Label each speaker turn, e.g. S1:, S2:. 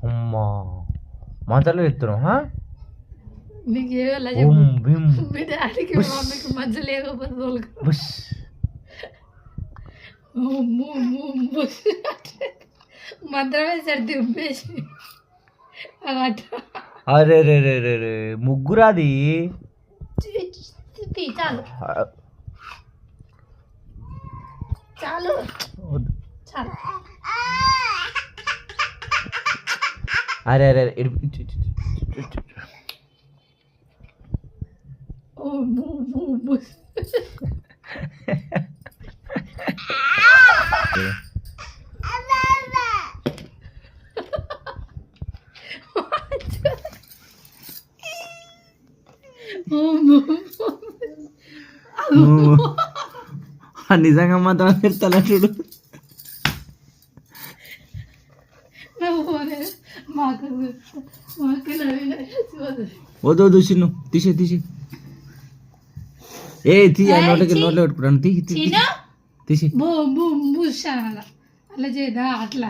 S1: అమ్మా మాటలు చెప్తున్నావు
S2: నీకు ఏలా మీ డాడీకి మమ్మీకి మధ్య లేకపోతే మంత్రం వేసాడు దింపేసి
S1: అరే రే రే రే రే ముగ్గురాది
S2: చాలు చాలు చాలు
S1: అరే అరే నిజంగా మాత్రం చెప్తా చూడు వద్దు వద్దు చిన్ను తీసే ఏ తీ నోట్లో పెట్టుకున్నాను తీసి
S2: అలా చేయదా అట్లా